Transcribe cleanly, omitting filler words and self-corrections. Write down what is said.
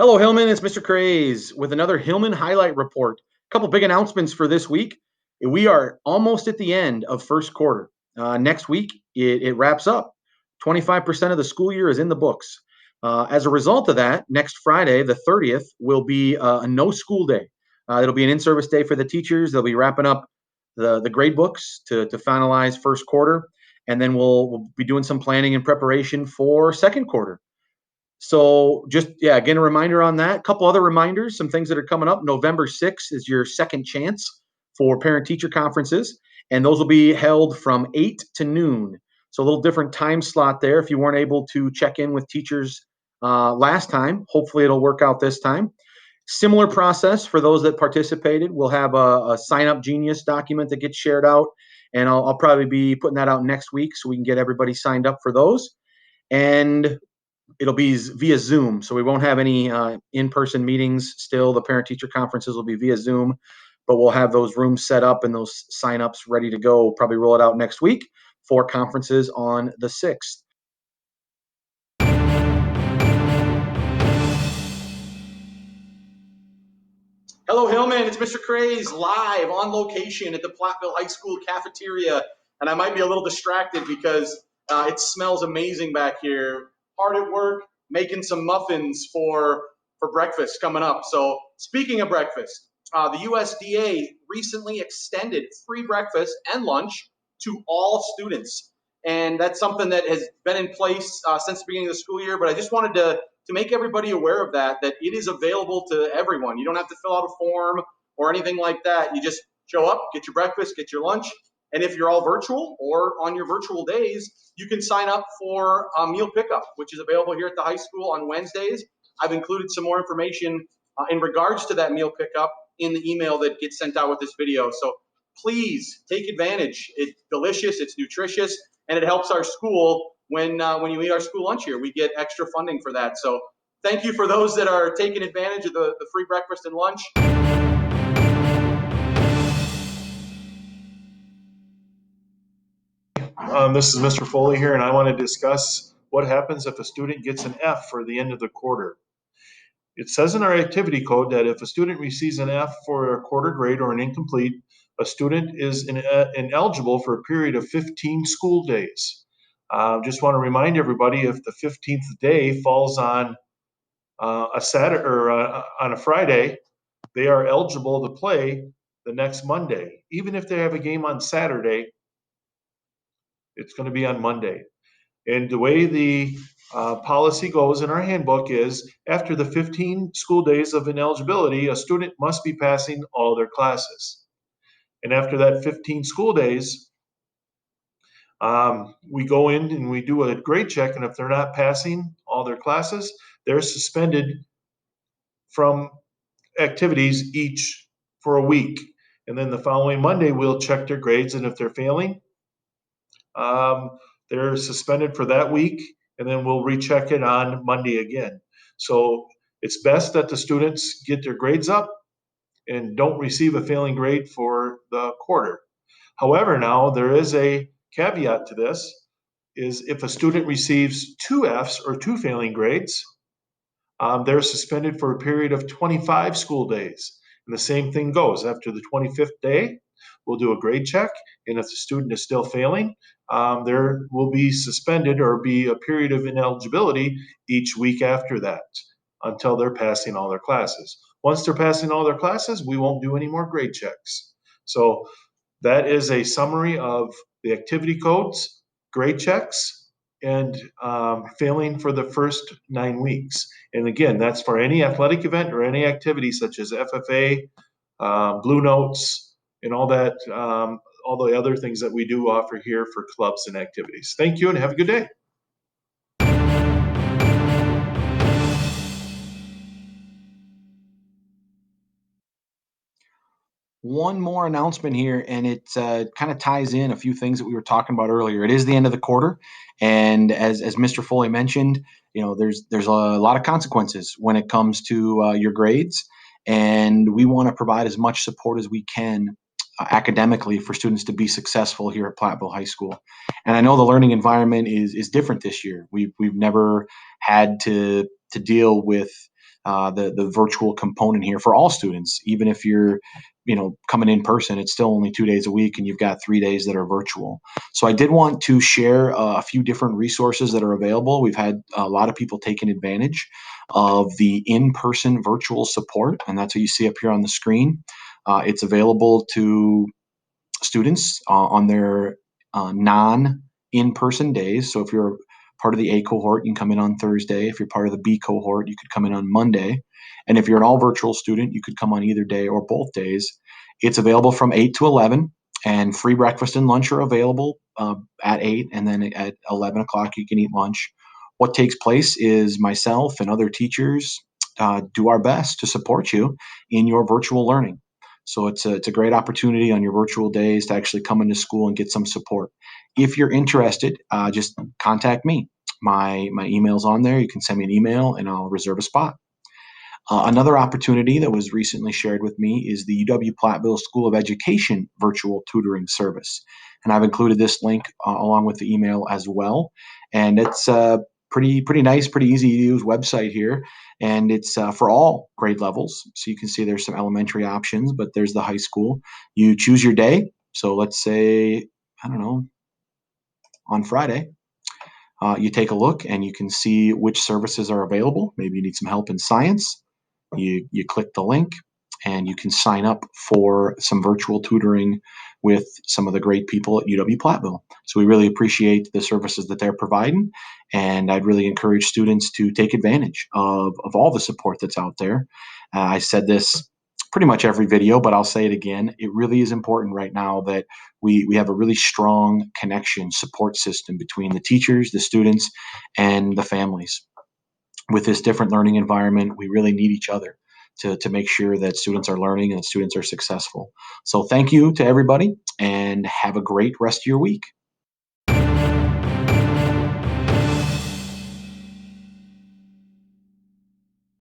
Hello, Hillmen. It's Mr. Craze with another Hillmen highlight report. A couple big announcements for this week. We are almost at the end of first quarter. Next week, it wraps up. 25% of the school year is in the books. As a result of that, next Friday, the 30th, will be a no school day. It'll be an in-service day for the teachers. They'll be wrapping up the grade books to finalize first quarter, and then we'll be doing some planning and preparation for second quarter. So just again, a reminder on that. A couple other reminders, some things that are coming up. November 6th is your second chance for parent-teacher conferences, and those will be held from 8 to noon. So a little different time slot there. If you weren't able to check in with teachers last time, hopefully it'll work out this time. Similar process for those that participated. We'll have a Sign Up Genius document that gets shared out, and I'll probably be putting that out next week so we can get everybody signed up for those. And it'll be via Zoom, so we won't have any in-person meetings still. The parent-teacher conferences will be via Zoom, but we'll have those rooms set up and those sign-ups ready to go. We'll probably roll it out next week for conferences on the 6th. Hello, Hillman. It's Mr. Craze live on location at the Platteville High School cafeteria, and I might be a little distracted because it smells amazing back here. Hard at work, making some muffins for breakfast coming up. So speaking of breakfast, the USDA recently extended free breakfast and lunch to all students, and that's something that has been in place since the beginning of the school year. But I just wanted to make everybody aware of that it is available to everyone. You don't have to fill out a form or anything like that. You just show up, get your breakfast, get your lunch, and if you're all virtual or on your virtual days, you can sign up for a meal pickup, which is available here at the high school on Wednesdays. I've included some more information in regards to that meal pickup in the email that gets sent out with this video. So please take advantage. It's delicious, it's nutritious, and it helps our school when you eat our school lunch here. We get extra funding for that. So thank you for those that are taking advantage of the free breakfast and lunch. This is Mr. Foley here, and I want to discuss what happens if a student gets an F for the end of the quarter. It says in our activity code that if a student receives an F for a quarter grade or an incomplete, a student is ineligible for a period of 15 school days. Just want to remind everybody, if the 15th day falls on a Saturday or on a Friday, they are eligible to play the next Monday. Even if they have a game on Saturday, it's going to be on Monday. And the way the policy goes in our handbook is after the 15 school days of ineligibility, a student must be passing all their classes. And after that 15 school days, we go in and we do a grade check, and if they're not passing all their classes, they're suspended from activities each for a week. And then the following Monday, we'll check their grades, and if they're failing, they're suspended for that week, and then we'll recheck it on Monday again. So it's best that the students get their grades up and don't receive a failing grade for the quarter. However, now there is a caveat to this, is if a student receives 2 Fs or 2 failing grades, they're suspended for a period of 25 school days. And the same thing goes. After the 25th day, we'll do a grade check, and if the student is still failing, there will be suspended or be a period of ineligibility each week after that until they're passing all their classes. Once they're passing all their classes, we won't do any more grade checks. So that is a summary of the activity codes, grade checks, and failing for the first 9 weeks. And again, that's for any athletic event or any activity such as FFA, Blue Notes, and all that, all the other things that we do offer here for clubs and activities. Thank you, and have a good day. One more announcement here, and it kind of ties in a few things that we were talking about earlier. It is the end of the quarter, and as Mr. Foley mentioned, there's a lot of consequences when it comes to your grades, and we want to provide as much support as we can academically for students to be successful here at Platteville High School. And I know the learning environment is different this year. We've never had to deal with the virtual component here for all students. Even if you're coming in person, it's still only 2 days a week and you've got 3 days that are virtual. So I did want to share a few different resources that are available. We've had a lot of people taking advantage of the in-person virtual support, and that's what you see up here on the screen. It's available to students on their non in-person days. So if you're part of the A cohort, you can come in on Thursday. If you're part of the B cohort, you could come in on Monday. And if you're an all virtual student, you could come on either day or both days. It's available from 8 to 11, and free breakfast and lunch are available at 8, and then at 11 o'clock, you can eat lunch. What takes place is myself and other teachers do our best to support you in your virtual learning. So it's a great opportunity on your virtual days to actually come into school and get some support. If you're interested, just contact me. My email's on there. You can send me an email and I'll reserve a spot. Another opportunity that was recently shared with me is the UW-Platteville School of Education virtual tutoring service. And I've included this link along with the email as well. And it's a pretty nice, pretty easy to use website here. And it's for all grade levels. So you can see there's some elementary options, but there's the high school. You choose your day. So let's say, I don't know, on Friday, you take a look and you can see which services are available. Maybe you need some help in science. You click the link and you can sign up for some virtual tutoring with some of the great people at UW-Platteville. So we really appreciate the services that they're providing, and I'd really encourage students to take advantage of all the support that's out there. I said this pretty much every video, but I'll say it again. It really is important right now that we have a really strong connection support system between the teachers, the students, and the families. With this different learning environment, we really need each other to make sure that students are learning and students are successful. So thank you to everybody and have a great rest of your week.